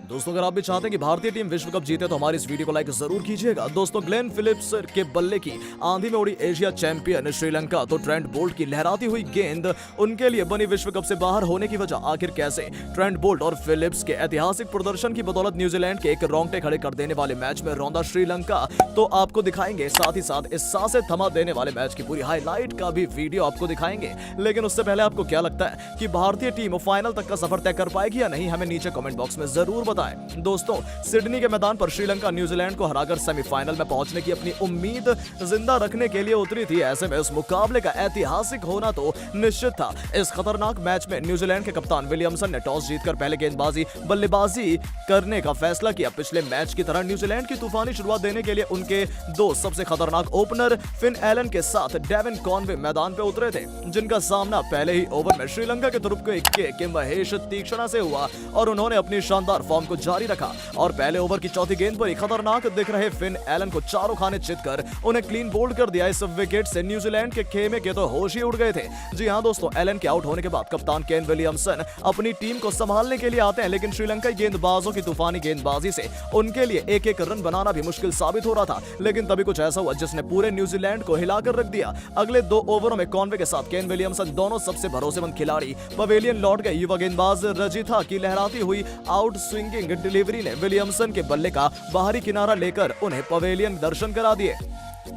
दोस्तों, अगर आप भी चाहते हैं कि भारतीय टीम विश्व कप जीते तो हमारी इस वीडियो को लाइक जरूर कीजिएगा। दोस्तों, ग्लेन फिलिप्स के बल्ले की आंधी में उड़ी एशिया चैंपियन श्रीलंका तो ट्रेंट बोल्ट की लहराती हुई गेंद उनके लिए बनी विश्व कप से बाहर होने की वजह आखिर कैसे? ट्रेंट बोल्ट और फिलिप्स के ऐतिहासिक प्रदर्शन की बदौलत न्यूजीलैंड के एक रोंगटे खड़े कर देने वाले मैच में रौंदा श्रीलंका तो आपको दिखाएंगे, साथ ही साथ इस सांसें थमा देने वाले मैच की पूरी हाईलाइट का भी वीडियो आपको दिखाएंगे। लेकिन उससे पहले आपको क्या लगता है कि भारतीय टीम फाइनल तक का सफर तय कर पाएगी या नहीं? हमें नीचे कमेंट बॉक्स में जरूर बताएं। दोस्तों, सिडनी के मैदान पर श्रीलंका न्यूजीलैंड को हराकर सेमीफाइनल में पहुंचने की अपनी उम्मीद जिंदा रखने के लिए उतरी थी। ऐसे में इस मुकाबले का ऐतिहासिक होना तो निश्चित था। इस खतरनाक मैच में न्यूजीलैंड के कप्तान विलियमसन ने टॉस जीतकर पहले गेंदबाजी बल्लेबाजी करने का फैसला किया। पिछले मैच की तरह न्यूजीलैंड की तूफानी शुरुआत देने के लिए उनके दो सबसे खतरनाक ओपनर फिन एलन के साथ डेविन कॉनवे मैदान पे उतरे थे, जिनका सामना पहले ही ओवर में श्रीलंका के तुरुप के महेश तीक्ष्णा से हुआ और उन्होंने अपनी शानदार फॉर्म को जारी रखा और पहले ओवर की चौथी गेंद पर ही खतरनाक दिख रहे फिन एलन को चारों खाने चितकर उन्हें क्लीन बोल्ड कर दिया। इस विकेट से न्यूजीलैंड के खेमे के तो होश ही उड़ गए थे। जी हां दोस्तों, एलन के आउट होने के बाद कप्तान केन विलियमसन अपनी टीम को संभालने के लिए आते हैं, लेकिन श्रीलंकाई गेंदबाजों की तूफानी गेंदबाजी से उनके लिए एक एक रन बनाना भी मुश्किल साबित हो रहा था। लेकिन तभी कुछ ऐसा हुआ जिसने पूरे न्यूजीलैंड को हिलाकर रख दिया। अगले दो ओवरों में कॉनवे के साथ केन विलियमसन दोनों सबसे भरोसेमंद खिलाड़ी पवेलियन लौट गए। युवा गेंदबाज रजिथा की लहराती हुई आउट स्विंगिंग डिलीवरी ने विलियमसन के बल्ले का बाहरी किनारा लेकर उन्हें पवेलियन दर्शन करा दिए,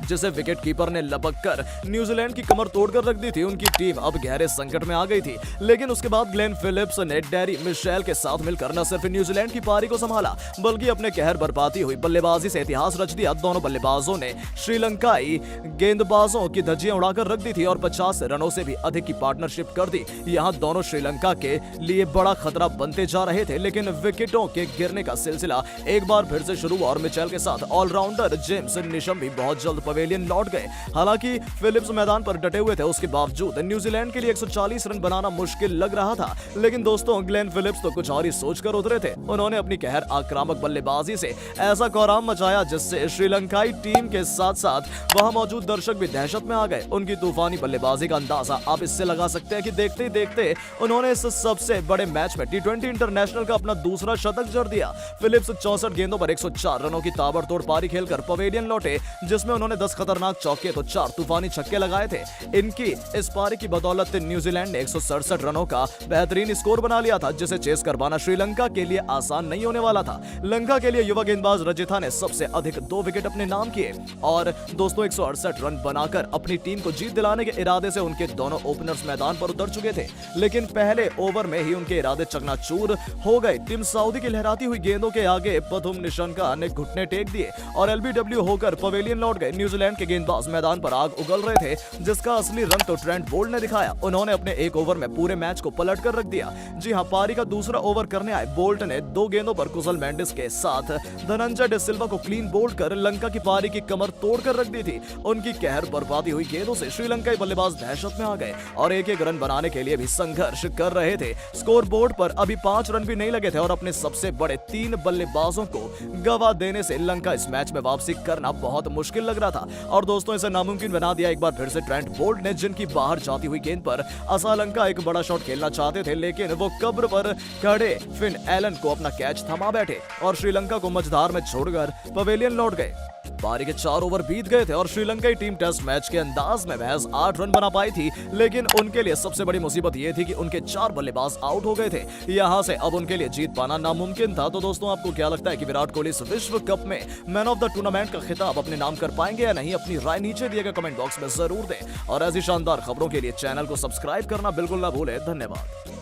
जिसे विकेट कीपर ने लपककर न्यूजीलैंड की कमर तोड़कर रख दी थी। उनकी टीम अब गहरे संकट में आ गई थी। लेकिन उसके बाद ग्लेन फिलिप्स ने डेरी मिशेल के साथ मिलकर न सिर्फ न्यूजीलैंड की पारी को संभाला बल्कि अपने कहर बरपाती हुई बल्लेबाजी से इतिहास रच दिया। दोनों बल्लेबाजों ने श्रीलंकाई गेंदबाजों की धज्जियां उड़ाकर रख दी थी और 50 रनों से भी अधिक की पार्टनरशिप कर दी। यहां दोनों श्रीलंका के लिए बड़ा खतरा बनते जा रहे थे, लेकिन विकेटों के गिरने का सिलसिला एक बार फिर से शुरू हुआ और मिचेल के साथ ऑलराउंडर जेम्स निशम भी बहुत जल्द पवेलियन लौट गए। हालांकि फिलिप्स मैदान पर डटे हुए थे, उसके बावजूद न्यूजीलैंड के लिए 140 रन बनाना मुश्किल लग रहा था। लेकिन दोस्तों, ग्लेन फिलिप्स तो कुछ और ही सोचकर उतरे थे। उन्होंने अपनी कहर आक्रामक बल्लेबाजी से ऐसा कोहराम मचाया जिससे श्रीलंकाई टीम के साथ साथ वहां मौजूद दर्शक भी दहशत में आ गए। उनकी तूफानी बल्लेबाजी का अंदाजा आप इससे लगा सकते हैं कि देखते ही देखते उन्होंने इस सबसे बड़े मैच में टी20 इंटरनेशनल का अपना दूसरा शतक जड़ दिया। फिलिप्स 64 गेंदों पर 104 रनों की ताबड़तोड़ पारी खेलकर पवेलियन लौटे, जिसमें उन्होंने 10 खतरनाक चौके तो 4 तूफानी छक्के लगाए थे। इनकी इस पारी की बदौलत न्यूजीलैंड ने 167 रनों का बेहतरीन स्कोर बना लिया था, जिसे चेस करवाना श्रीलंका के लिए आसान नहीं होने वाला था। लंका के लिए युवा गेंदबाज रजिथा ने सबसे अधिक 2 विकेट अपने नाम किए और दोस्तों 168 रन बनाकर अपनी टीम को जीत दिलाने के इरादे से उनके दोनों ओपनर्स मैदान पर उतर चुके थे। लेकिन पहले ओवर में ही उनके इरादे चकनाचूर हो गए। टीम सऊदी की लहराती हुई गेंदों के आगे पथुम निशंका ने घुटने टेक दिए और एलबीडब्ल्यू होकर पवेलियन लौट गए। न्यूजीलैंड के गेंदबाज मैदान पर आग उगल रहे थे, जिसका असली रंग तो ट्रेंट बोल्ट ने दिखाया। उन्होंने अपने एक ओवर में पूरे मैच को पलट कर रख दिया। जी हां, पारी का दूसरा ओवर करने आए बोल्ट ने 2 गेंदों पर कुशल मेंडिस के साथ धनंजय डे सिल्वा को क्लीन बोल्ड कर लंका की पारी की कमर तोड़कर रख दी थी। उनकी कहर बर्बादी हुई गेंदों से श्रीलंकाई बल्लेबाज दहशत में आ गए और एक रन बनाने के लिए भी संघर्ष कर रहे थे। स्कोर बोर्ड पर अभी 5 रन भी नहीं लगे थे और अपने सबसे बड़े 3 बल्लेबाजों को गवा देने से लंका इस मैच में वापसी करना बहुत मुश्किल लग रहा था और दोस्तों इसे नामुमकिन बना दिया एक बार फिर से ट्रेंट बोल्ट ने, जिनकी बाहर जाती हुई गेंद पर असलंका एक बड़ा शॉट खेलना चाहते थे, लेकिन वो कब्र पर खड़े फिन एलन को अपना कैच थमा बैठे और श्रीलंका को मझधार में छोड़कर पवेलियन लौट गए। पारी के 4 ओवर बीत गए थे और श्रीलंकाई टीम टेस्ट मैच के अंदाज में महज 8 रन बना पाई थी, लेकिन उनके लिए सबसे बड़ी मुसीबत यह थी कि उनके 4 बल्लेबाज आउट हो गए थे। यहां से अब उनके लिए जीत पाना नामुमकिन था। तो दोस्तों, आपको क्या लगता है कि विराट कोहली इस विश्व कप में मैन ऑफ द टूर्नामेंट का खिताब अपने नाम कर पाएंगे या नहीं? अपनी राय नीचे दिए गए कमेंट बॉक्स में जरूर दें और ऐसी शानदार खबरों के लिए चैनल को सब्सक्राइब करना बिल्कुल ना भूलें। धन्यवाद।